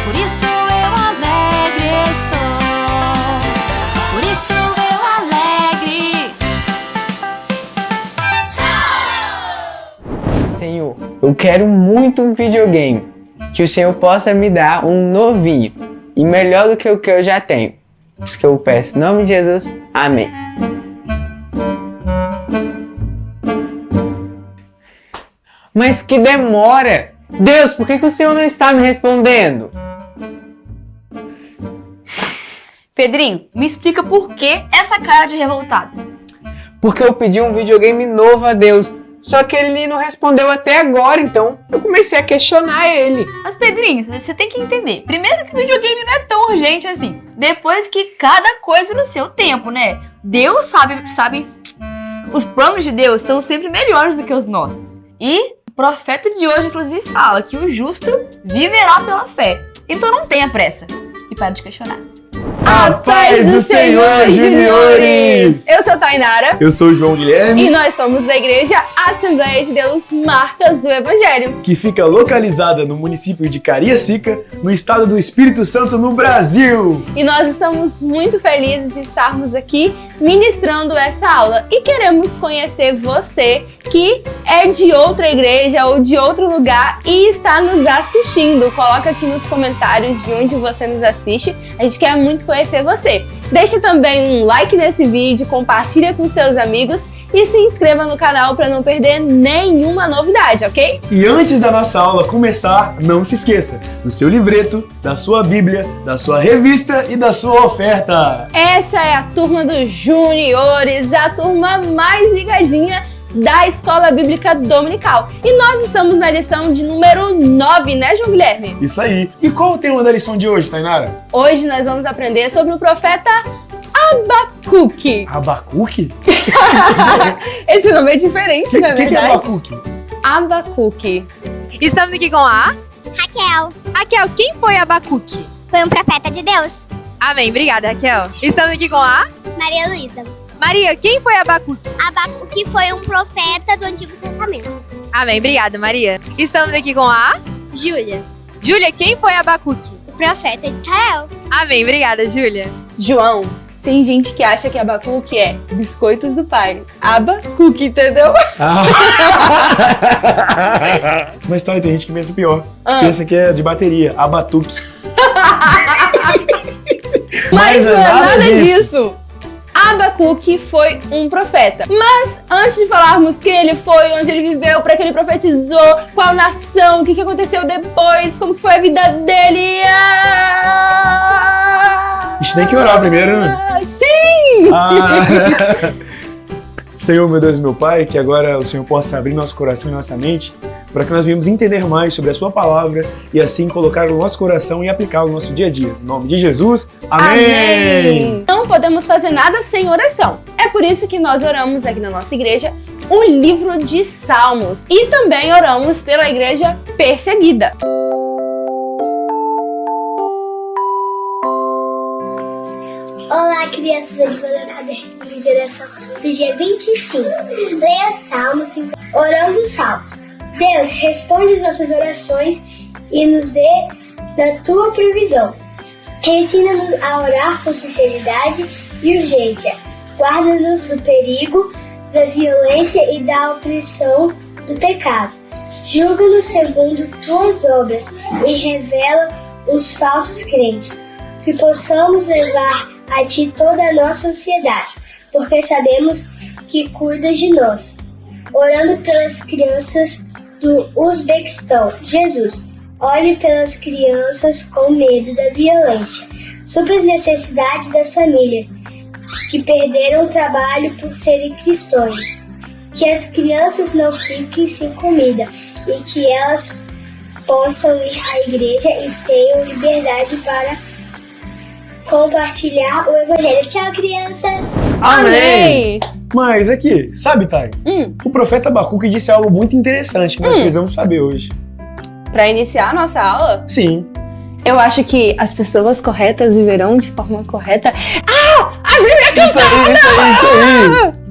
por isso eu alegre estou, por isso eu alegre. Senhor, eu quero muito um videogame. Que o Senhor possa me dar um novinho e melhor do que o que eu já tenho. Isso que eu peço em nome de Jesus. Amém. Mas que demora! Deus, por que o Senhor não está me respondendo? Pedrinho, me explica por que essa cara de revoltado. Porque eu pedi um videogame novo a Deus. Só que ele não respondeu até agora, então eu comecei a questionar ele. Mas Pedrinho, você tem que entender. Primeiro que o videogame não é tão urgente assim. Depois que cada coisa no seu tempo, né? Deus sabe. Os planos de Deus são sempre melhores do que os nossos. E o profeta de hoje, inclusive, fala que o justo viverá pela fé. Então não tenha pressa. E para de questionar. A paz do Senhor, juniores! Eu sou a Tainara. Eu sou o João Guilherme. E nós somos da Igreja Assembleia de Deus Marcas do Evangelho. Que fica localizada no município de Cariacica, no estado do Espírito Santo, no Brasil. E nós estamos muito felizes de estarmos aqui ministrando essa aula. E queremos conhecer você que é de outra igreja ou de outro lugar e está nos assistindo. Coloca aqui nos comentários de onde você nos assiste. A gente quer muito conhecer você. Deixa também um like nesse vídeo, compartilha com seus amigos e se inscreva no canal para não perder nenhuma novidade, ok? E antes da nossa aula começar, não se esqueça do seu livreto, da sua Bíblia, da sua revista e da sua oferta. Essa é a turma dos juniores, a turma mais ligadinha da Escola Bíblica Dominical. E nós estamos na lição de número 9, né, João Guilherme? Isso aí. E qual o tema da lição de hoje, Tainara? Hoje nós vamos aprender sobre o profeta Abacuque. Abacuque? Esse nome é diferente, não é O que é verdade? Abacuque? Abacuque. Estamos aqui com a Raquel Raquel. Quem foi Abacuque? foi um profeta de Deus. Amém, obrigada, Raquel. Estamos aqui com a Maria Luísa. Maria. Quem foi Abacuque? Abacuque foi um profeta do Antigo Testamento. Amém, obrigada, Maria. Estamos aqui com a Júlia, Júlia. Quem foi Abacuque? o profeta de Israel. Amém, obrigada, Júlia. João, tem gente que acha que Abacuque é biscoitos do pai. Abacuque, entendeu? Mas tem gente que pensa pior. Ah. Pensa que é de bateria, abatuque. Mas não é nada disso. disso. Abacuque foi um profeta. Mas antes de falarmos quem ele foi, onde ele viveu, para que ele profetizou, qual nação, o que aconteceu depois, como que foi a vida dele. A gente tem que orar primeiro, né? Sim! Senhor, meu Deus e meu Pai, que agora o Senhor possa abrir nosso coração e nossa mente para que nós venhamos entender mais sobre a Sua palavra e assim colocar no nosso coração e aplicar no nosso dia a dia. Em nome de Jesus, amém! Não podemos fazer nada sem oração. É por isso que nós oramos aqui na nossa igreja o livro de Salmos. E também oramos pela igreja perseguida. Olá, crianças, eu estou no caderno de oração do dia 25. Leia Salmos 5. Orando os Salmos. Deus, responde as nossas orações e nos dê da tua provisão. Ensina-nos a orar com sinceridade e urgência. Guarda-nos do perigo, da violência e da opressão do pecado. Julga-nos segundo tuas obras e revela os falsos crentes. Que possamos levar a ti toda a nossa ansiedade, porque sabemos que cuidas de nós. Orando pelas crianças do Uzbequistão, Jesus, olhe pelas crianças com medo da violência, supra as necessidades das famílias que perderam o trabalho por serem cristãos, que as crianças não fiquem sem comida e que elas possam ir à igreja e tenham liberdade para compartilhar o evangelho. Tchau, crianças! Amém! Mas aqui, sabe, Thay? O profeta Abacuque disse algo muito interessante que nós precisamos saber hoje. Para iniciar a nossa aula, Sim. eu acho que as pessoas corretas viverão de forma correta. Ah! A Bíblia é Isso aí, isso aí, isso aí!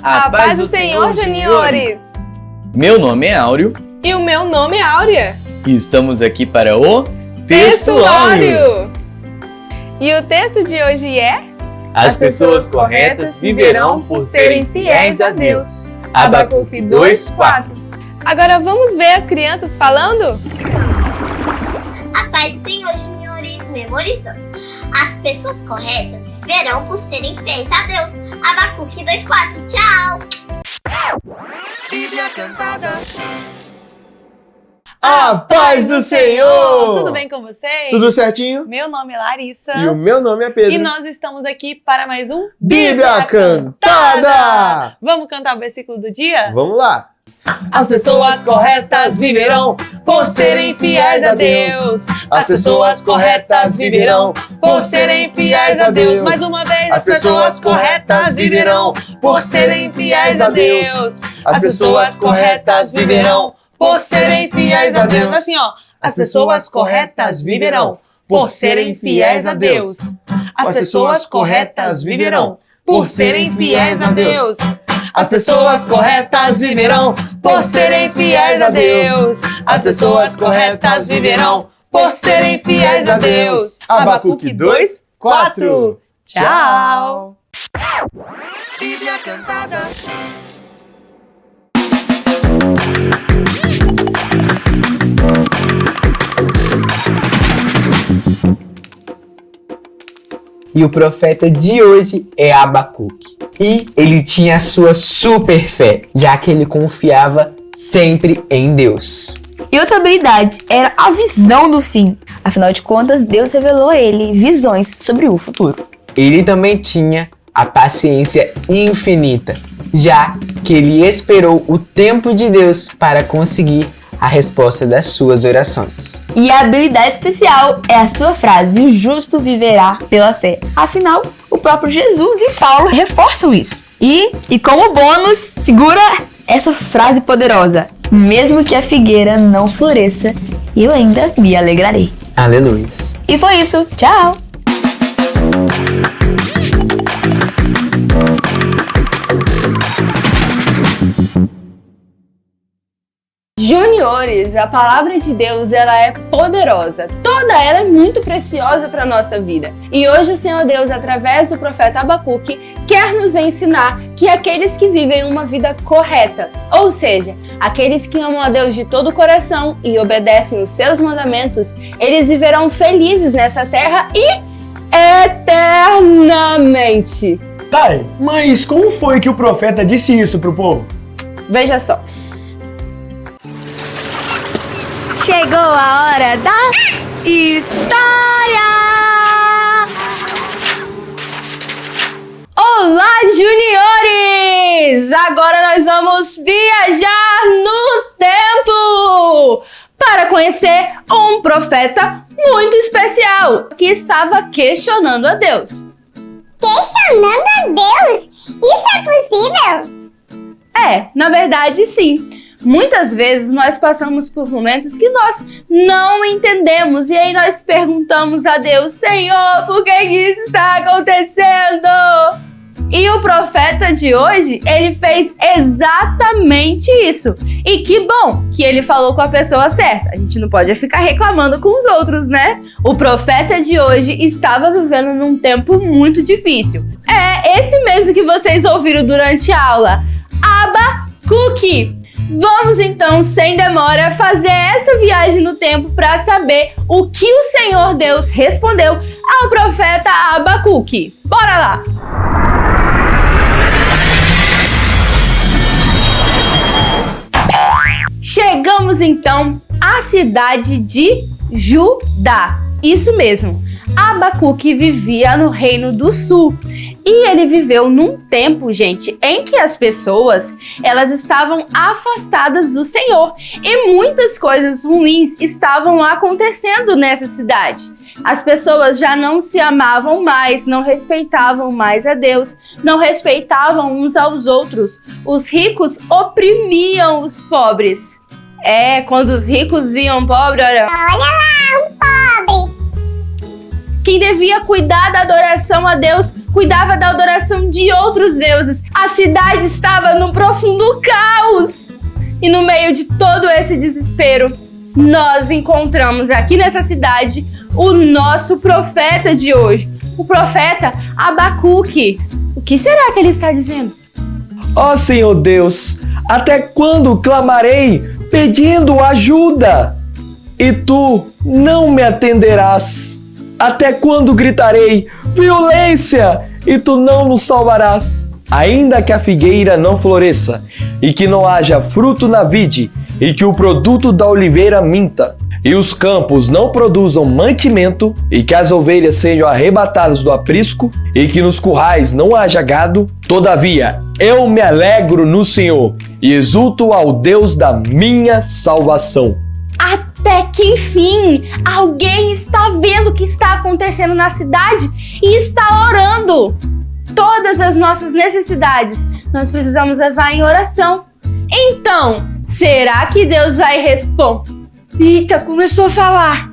A paz do Senhor, juniores! Meu nome é Áureo E o meu nome é Áurea. e estamos aqui para o Textuário. E o texto de hoje é: As pessoas corretas viverão por serem fiéis a Deus. Abacuque 2:4. Agora vamos ver as crianças falando? A paz do Senhor, senhores, memorizou. As pessoas corretas viverão por serem fiéis a Deus. Abacuque 2:4. Tchau! Bíblia Cantada. A paz do Senhor! Tudo bem com vocês? Tudo certinho? Meu nome é Larissa. E o meu nome é Pedro. E nós estamos aqui para mais um Bíblia Cantada! Vamos cantar o versículo do dia? Vamos lá! As pessoas corretas viverão por serem fiéis a Deus. As pessoas corretas viverão por serem fiéis a Deus. Mais uma vez, as pessoas corretas viverão por serem fiéis a Deus. As pessoas corretas viverão por serem fiéis a Deus. Assim, ó. As pessoas corretas viverão por serem fiéis a Deus. As pessoas corretas viverão por serem fiéis a Deus. As pessoas corretas viverão por serem fiéis a Deus. As pessoas corretas viverão por serem fiéis a Deus. Abacuque 2:4. Tchau! Bíblia Cantada. E o profeta de hoje é Abacuque. E ele tinha a sua super fé, já que ele confiava sempre em Deus. E outra habilidade era a visão do fim. Afinal de contas, Deus revelou a ele visões sobre o futuro. Ele também tinha a paciência infinita, já que ele esperou o tempo de Deus para conseguir a resposta das suas orações. E a habilidade especial é a sua frase: o justo viverá pela fé. Afinal, o próprio Jesus e Paulo reforçam isso. E como bônus, segura essa frase poderosa: mesmo que a figueira não floresça, eu ainda me alegrarei. Aleluia. E foi isso. Tchau! Juniores, a palavra de Deus, ela é poderosa. Toda ela é muito preciosa para a nossa vida. E hoje o Senhor Deus, através do profeta Abacuque, quer nos ensinar que aqueles que vivem uma vida correta, ou seja, aqueles que amam a Deus de todo o coração e obedecem os seus mandamentos, eles viverão felizes nessa terra e eternamente. Tá, mas como foi que o profeta disse isso pro povo? Veja só. Chegou a hora da história! Olá, juniores! Agora nós vamos viajar no tempo para conhecer um profeta muito especial que estava questionando a Deus. Questionando a Deus? Isso é possível? Na verdade, sim. Muitas vezes nós passamos por momentos que nós não entendemos e aí nós perguntamos a Deus: Senhor, por que isso está acontecendo? E o profeta de hoje, ele fez exatamente isso. E que bom que ele falou com a pessoa certa. A gente não pode ficar reclamando com os outros, né? O profeta de hoje estava vivendo num tempo muito difícil. É esse mesmo que vocês ouviram durante a aula: Abacuque. Vamos então, sem demora, fazer essa viagem no tempo para saber o que o Senhor Deus respondeu ao profeta Abacuque. Bora lá! Chegamos então à cidade de Judá. Isso mesmo, Abacuque vivia no Reino do Sul. E ele viveu num tempo, gente, em que as pessoas, elas estavam afastadas do Senhor. E muitas coisas ruins estavam acontecendo nessa cidade. As pessoas já não se amavam mais, não respeitavam mais a Deus, não respeitavam uns aos outros. Os ricos oprimiam os pobres. Quando os ricos viam pobre, olha lá, um pobre! Quem devia cuidar da adoração a Deus, cuidava da adoração de outros deuses. A cidade estava num profundo caos. E no meio de todo esse desespero, nós encontramos aqui nessa cidade o nosso profeta de hoje, o profeta Abacuque. O que será que ele está dizendo? Ó Senhor Deus, até quando clamarei pedindo ajuda? E tu não me atenderás. Até quando gritarei violência e tu não nos salvarás? Ainda que a figueira não floresça e que não haja fruto na vide e que o produto da oliveira minta e os campos não produzam mantimento e que as ovelhas sejam arrebatadas do aprisco e que nos currais não haja gado, todavia eu me alegro no Senhor e exulto ao Deus da minha salvação. Até que enfim, alguém está vendo o que está acontecendo na cidade e está orando. Todas as nossas necessidades nós precisamos levar em oração. Então, será que Deus vai responder? Eita, começou a falar.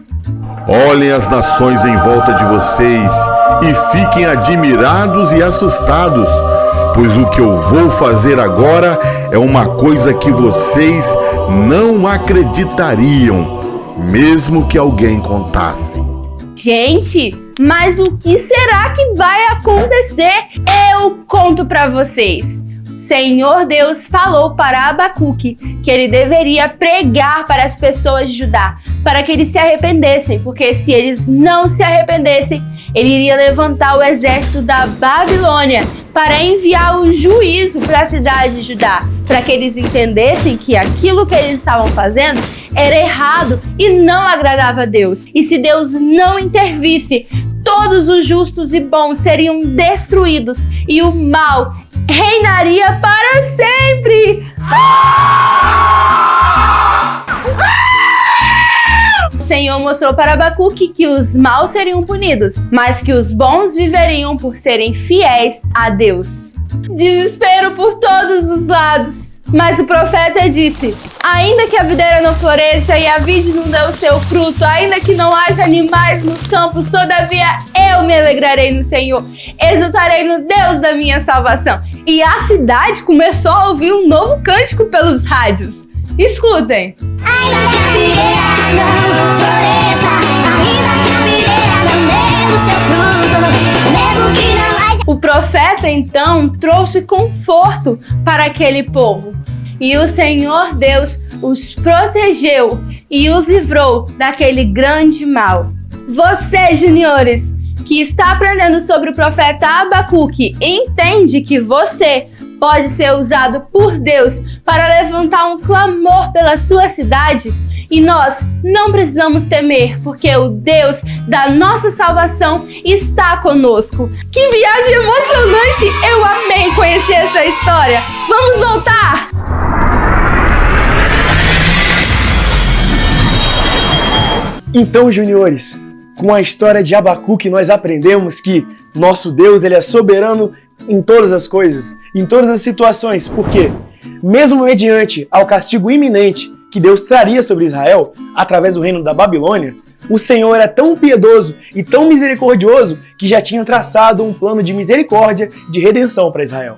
Olhem as nações em volta de vocês e fiquem admirados e assustados, pois o que eu vou fazer agora é uma coisa que vocês não acreditariam, mesmo que alguém contasse. Gente, mas o que será que vai acontecer? Eu conto para vocês. Senhor Deus falou para Abacuque que ele deveria pregar para as pessoas de Judá, para que eles se arrependessem, porque se eles não se arrependessem, ele iria levantar o exército da Babilônia para enviar o juízo para a cidade de Judá, para que eles entendessem que aquilo que eles estavam fazendo era errado e não agradava a Deus. E se Deus não intervisse, todos os justos e bons seriam destruídos e o mal reinaria para sempre. O Senhor mostrou para Abacuque que os maus seriam punidos, mas que os bons viveriam por serem fiéis a Deus. Desespero por todos os lados. Mas o profeta disse: ainda que a videira não floresça e a vide não dê o seu fruto, ainda que não haja animais nos campos, todavia eu me alegrarei no Senhor, exultarei no Deus da minha salvação. E a cidade começou a ouvir um novo cântico pelos rádios. Escutem. Ainda que a videira não floresça, ainda que a videira não dê o seu fruto, mesmo que não haja... O profeta então trouxe conforto para aquele povo. E o Senhor Deus os protegeu e os livrou daquele grande mal. Você, juniores, que está aprendendo sobre o profeta Abacuque, entende que você pode ser usado por Deus para levantar um clamor pela sua cidade? E nós não precisamos temer, porque o Deus da nossa salvação está conosco. Que viagem emocionante! Eu amei conhecer essa história. Vamos voltar! Então, juniores, com a história de Abacuque nós aprendemos que nosso Deus ele é soberano em todas as coisas, em todas as situações, porque mesmo mediante ao castigo iminente que Deus traria sobre Israel através do reino da Babilônia, o Senhor é tão piedoso e tão misericordioso que já tinha traçado um plano de misericórdia, de redenção para Israel.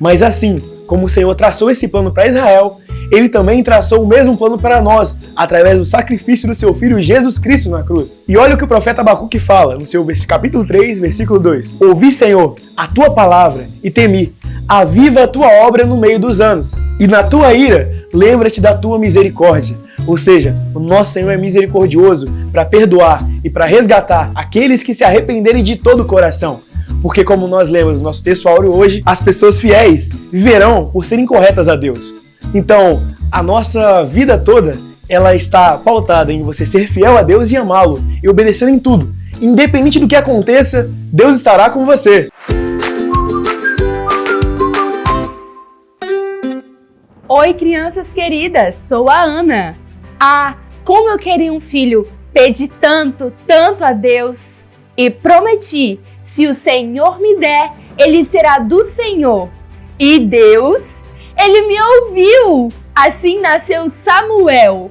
Mas assim como o Senhor traçou esse plano para Israel, ele também traçou o mesmo plano para nós, através do sacrifício do seu Filho Jesus Cristo na cruz. E olha o que o profeta Abacuque fala no seu capítulo 3, versículo 2. Ouvi, Senhor, a tua palavra e temi. Aviva a tua obra no meio dos anos. E na tua ira, lembra-te da tua misericórdia. Ou seja, o nosso Senhor é misericordioso para perdoar e para resgatar aqueles que se arrependerem de todo o coração. Porque como nós lemos no nosso texto áureo hoje, as pessoas fiéis viverão por serem corretas a Deus. Então, a nossa vida toda, ela está pautada em você ser fiel a Deus e amá-lo, e obedecendo em tudo. Independente do que aconteça, Deus estará com você. Oi, crianças queridas, sou a Ana. Ah, como eu queria um filho, pedi tanto, tanto a Deus. E prometi, se o Senhor me der, ele será do Senhor. E Deus, ele me ouviu. Assim nasceu Samuel,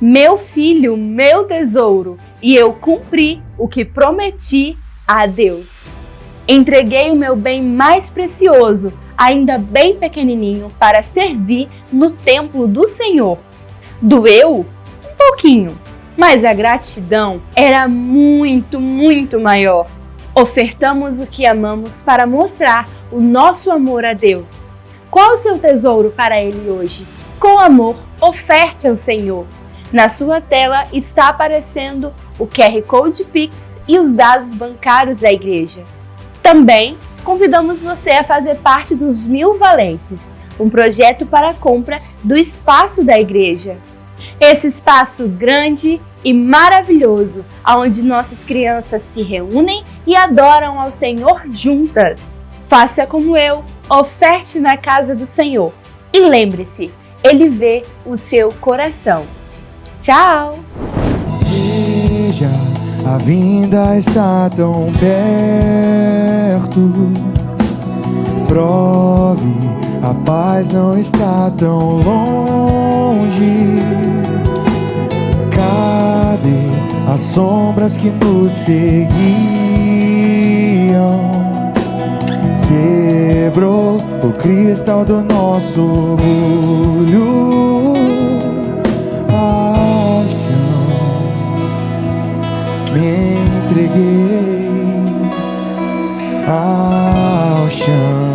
meu filho, meu tesouro. E eu cumpri o que prometi a Deus. Entreguei o meu bem mais precioso, ainda bem pequenininho, para servir no templo do Senhor. Doeu? Um pouquinho, mas a gratidão era muito, muito maior. Ofertamos o que amamos para mostrar o nosso amor a Deus. Qual o seu tesouro para Ele hoje? Com amor, oferte ao Senhor. Na sua tela está aparecendo o QR Code Pix e os dados bancários da igreja. Também convidamos você a fazer parte dos 1000 Valentes, um projeto para a compra do espaço da igreja. Esse espaço grande e maravilhoso, onde nossas crianças se reúnem e adoram ao Senhor juntas. Faça como eu, oferte na casa do Senhor. E lembre-se, Ele vê o seu coração. Tchau! Veja, a vinda está tão perto. Prove, a paz não está tão longe. Cadê as sombras que nos seguiam? Quebrou o cristal do nosso orgulho. Ao chão me entreguei, ao chão.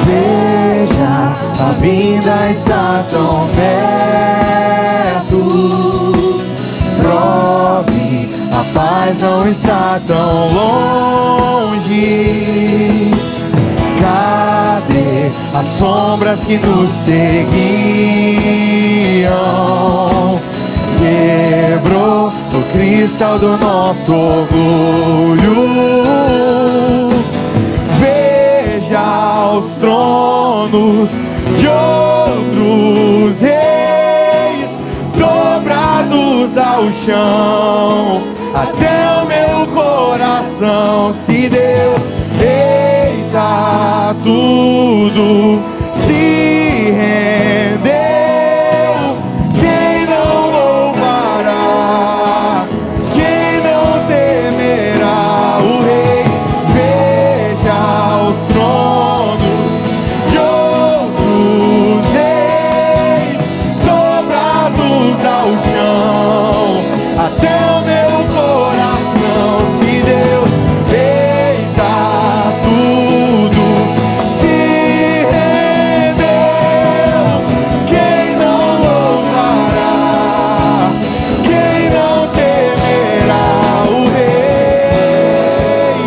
Veja, a vinda está tão perto. Prove, a paz não está tão longe. Cadê as sombras que nos seguiam? Quebrou o cristal do nosso orgulho. Veja os tronos de outros reis dobrados ao chão. Até o meu coração se deu. Eita, tudo se rendeu. Quem não louvará? Quem não temerá o Rei? Veja os tronos de outros reis dobrados ao chão. Até o meu coração se deu. Eita, tudo se rendeu. Quem não louvará? Quem não temerá o Rei?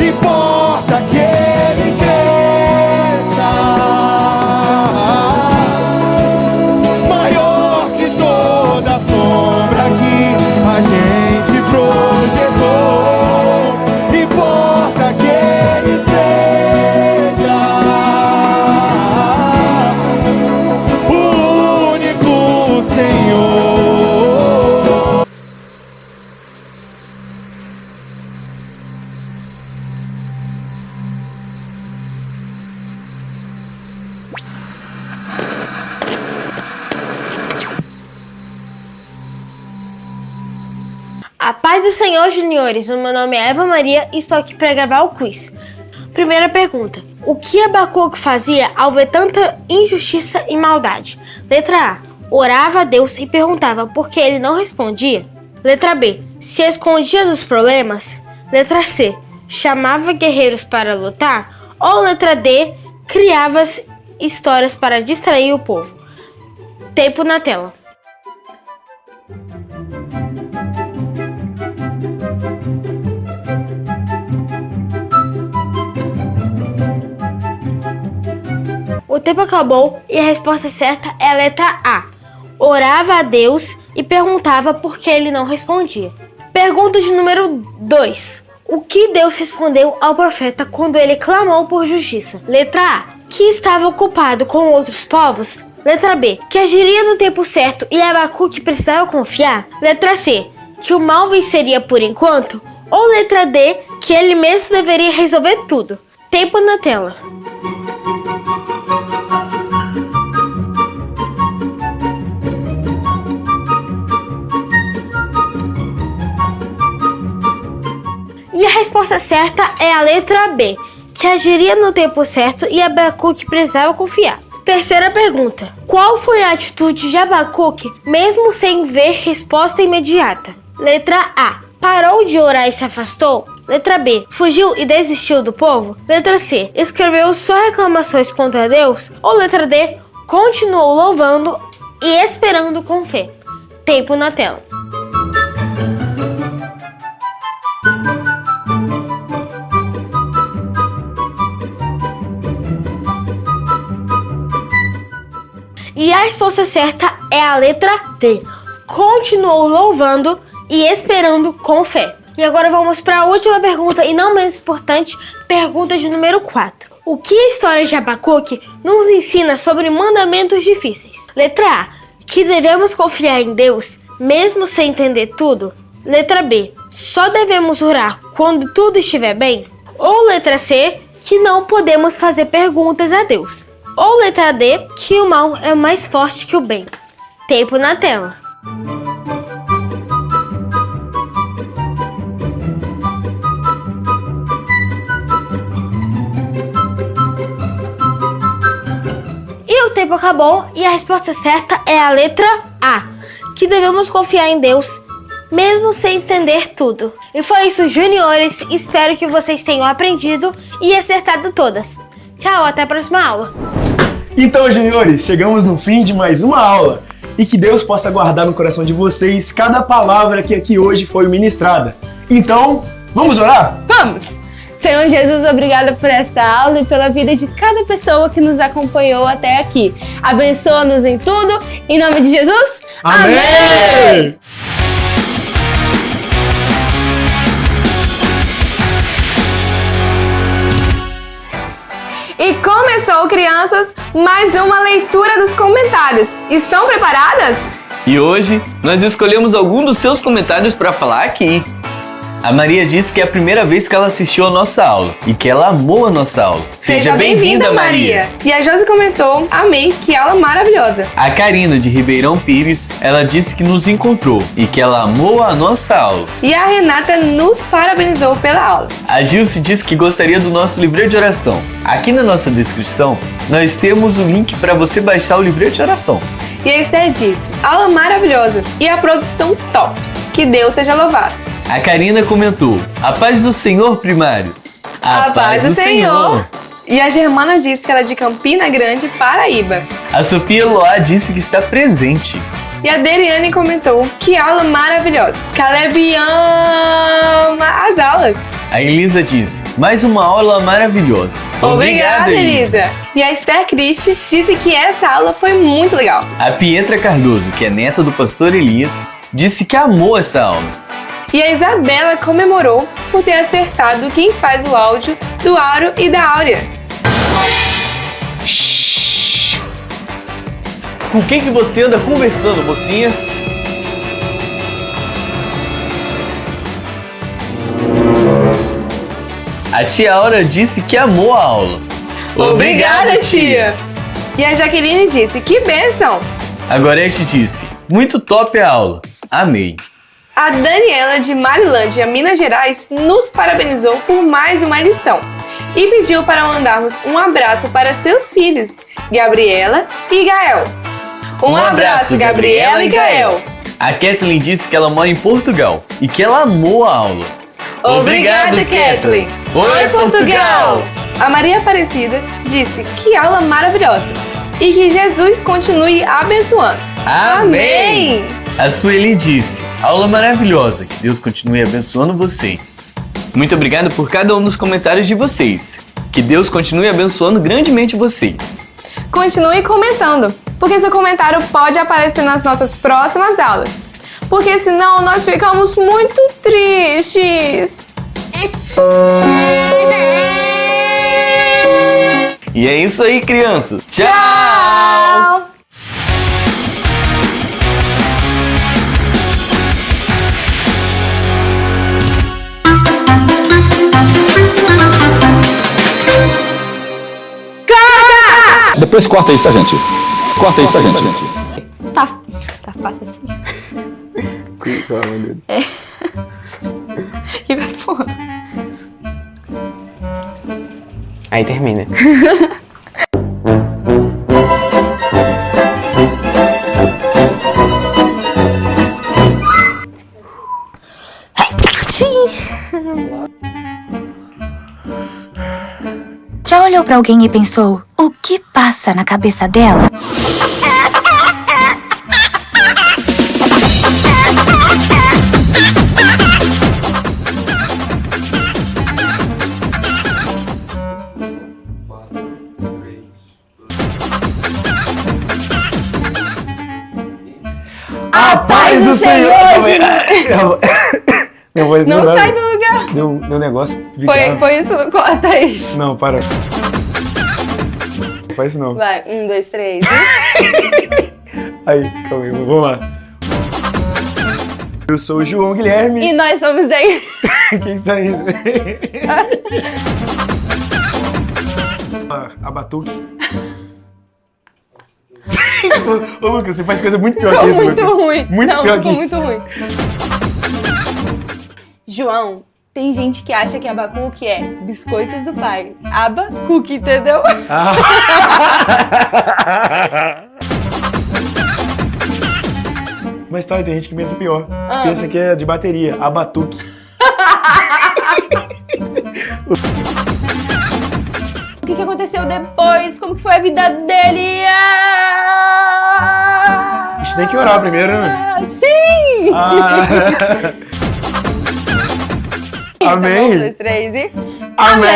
Importa que ele cresça, maior que toda sombra que a gente projetou. Importa que ele seja o único Senhor. A paz do Senhor, juniores. O meu nome é Eva Maria e estou aqui para gravar o quiz. Primeira pergunta. O que Abacuque fazia ao ver tanta injustiça e maldade? Letra A. Orava a Deus e perguntava por que ele não respondia. Letra B. Se escondia dos problemas. Letra C. Chamava guerreiros para lutar. Ou letra D. Criava histórias para distrair o povo. Tempo na tela. O tempo acabou e a resposta certa é a letra A. Orava a Deus e perguntava por que ele não respondia. Pergunta de número 2. O que Deus respondeu ao profeta quando ele clamou por justiça? Letra A. Que estava ocupado com outros povos. Letra B. Que agiria no tempo certo e Abacuque precisava confiar. Letra C. Que o mal venceria por enquanto. Ou letra D. Que ele mesmo deveria resolver tudo. Tempo na tela. resposta certa é a letra B, que agiria no tempo certo e Abacuque precisava confiar. Terceira pergunta. Qual foi a atitude de Abacuque, mesmo sem ver resposta imediata? Letra A. Parou de orar e se afastou? Letra B. Fugiu e desistiu do povo? Letra C. Escreveu só reclamações contra Deus? Ou letra D. Continuou louvando e esperando com fé? Tempo na tela. E a resposta certa é a letra D. Continuou louvando e esperando com fé. E agora vamos para a última pergunta e não menos importante, pergunta de número 4. O que a história de Abacuque nos ensina sobre mandamentos difíceis? Letra A. Que devemos confiar em Deus, mesmo sem entender tudo? Letra B. Só devemos orar quando tudo estiver bem? Ou letra C. Que não podemos fazer perguntas a Deus? Ou letra D. Que o mal é mais forte que o bem? Tempo na tela. E o tempo acabou e a resposta certa é a letra A, que devemos confiar em Deus, mesmo sem entender tudo. E foi isso, juniores. Espero que vocês tenham aprendido e acertado todas. Tchau, até a próxima aula. Então, juniores, chegamos no fim de mais uma aula. E que Deus possa guardar no coração de vocês cada palavra que aqui hoje foi ministrada. Então, vamos orar? Vamos! Senhor Jesus, obrigada por esta aula e pela vida de cada pessoa que nos acompanhou até aqui. Abençoa-nos em tudo, em nome de Jesus. Amém! E começou, crianças, mais uma leitura dos comentários. Estão preparadas? E hoje nós escolhemos algum dos seus comentários para falar aqui. A Maria disse que é a primeira vez que ela assistiu a nossa aula e que ela amou a nossa aula. Seja bem-vinda, Maria! E a Josi comentou, amei, que aula maravilhosa. A Karina, de Ribeirão Pires, ela disse que nos encontrou e que ela amou a nossa aula. E a Renata nos parabenizou pela aula. A Gilce disse que gostaria do nosso livreto de oração. Aqui na nossa descrição, nós temos o link para você baixar o livreto de oração. E a Esther disse, aula maravilhosa e a produção top. Que Deus seja louvado. A Karina comentou, a paz do Senhor, primários. A paz do Senhor. E a Germana disse que ela é de Campina Grande, Paraíba. A Sofia Loá disse que está presente. E a Deriane comentou, que aula maravilhosa. Caleb ama as aulas. A Elisa diz, mais uma aula maravilhosa. Obrigada, Elisa. E a Esther Christie disse que essa aula foi muito legal. A Pietra Cardoso, que é neta do pastor Elias, disse que amou essa aula. E a Isabela comemorou por ter acertado quem faz o áudio do Auro e da Áurea. Com quem que você anda conversando, mocinha? A tia Aura disse que amou a aula. Obrigada, tia! E a Jaqueline disse, que bênção! A Gorete disse, muito top a aula. Amei. A Daniela, de Marilândia, Minas Gerais, nos parabenizou por mais uma lição e pediu para mandarmos um abraço para seus filhos, Gabriela e Gael. Um abraço, Gabriela e Gael. A Kathleen disse que ela mora em Portugal e que ela amou a aula. Obrigada, Kathleen. Oi, Portugal! A Maria Aparecida disse que aula maravilhosa e que Jesus continue abençoando. Amém! A Sueli disse, aula maravilhosa, que Deus continue abençoando vocês. Muito obrigado por cada um dos comentários de vocês. Que Deus continue abençoando grandemente vocês. Continue comentando, porque seu comentário pode aparecer nas nossas próximas aulas. Porque senão nós ficamos muito tristes. E é isso aí, crianças. Tchau! Depois corta isso, tá, gente? Corta isso, tá, gente? Tá fácil assim. Qual é o nome dele? É. Que vai porra. Aí termina. Já olhou pra alguém e pensou, o que passa na cabeça dela? A paz do Senhor! Minha voz Não dá- sai do lugar. Deu um negócio. Foi isso, Thaís. Não, para. Não faz isso não. Vai, 1, 2, 3. Aí, calma aí, vamos lá. Eu sou o João Guilherme. E nós somos daí. Quem está aí? A Batuque. Ô, Lucas, você faz coisa muito pior que isso, Muito Lucas. ruim. Muito Não, pior ficou que muito isso. ruim. João, tem gente que acha que abacuque é biscoitos do pai. Abacuque, entendeu? Mas tá, tem gente que pensa pior. Pensa que é de bateria, a Batuque. O que aconteceu depois? Como que foi a vida dele? A gente tem que orar primeiro, né? Sim! Amém! 1, 2, 3 e... Amém!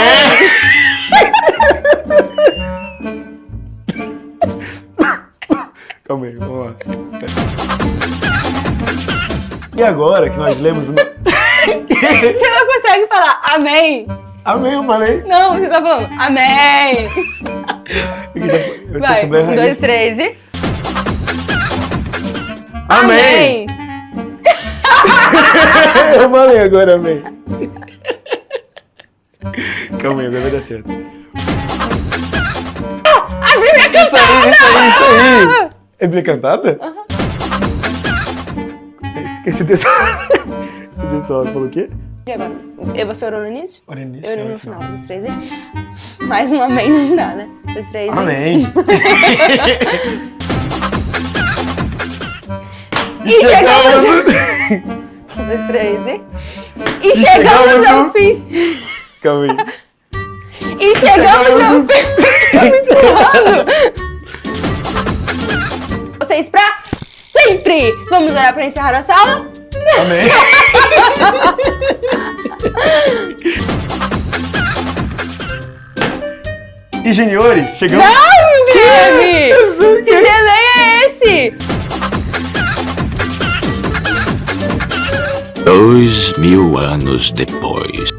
Calma aí, vamos lá. E agora que nós lemos... Você não consegue falar amém? Amém, eu falei. Não, você tá falando amém. Vai, 1, 2, 3 e... Amém! Eu falei agora, amém. Calma aí, agora vai dar certo. A Bíblia é Isso aí, isso aí, isso aí. É Bíblia cantada? Esqueci desse... Esse história falou o quê? E agora? Você orou no início? Orei no início, Eu orei no no final. 1, 2, 3 e... Mais um amém não dá, né? 1, 2, 3 e... Amém! E chegamos... 1, 2, 3 e... E chegamos ao fim! Calma aí. E chegamos ao fim! Tá me empurrando! Vocês pra sempre! Vamos orar pra encerrar nossa aula? Amém! E juniores, chegamos... Não, Guilherme! Que delay é esse? 2000 anos depois.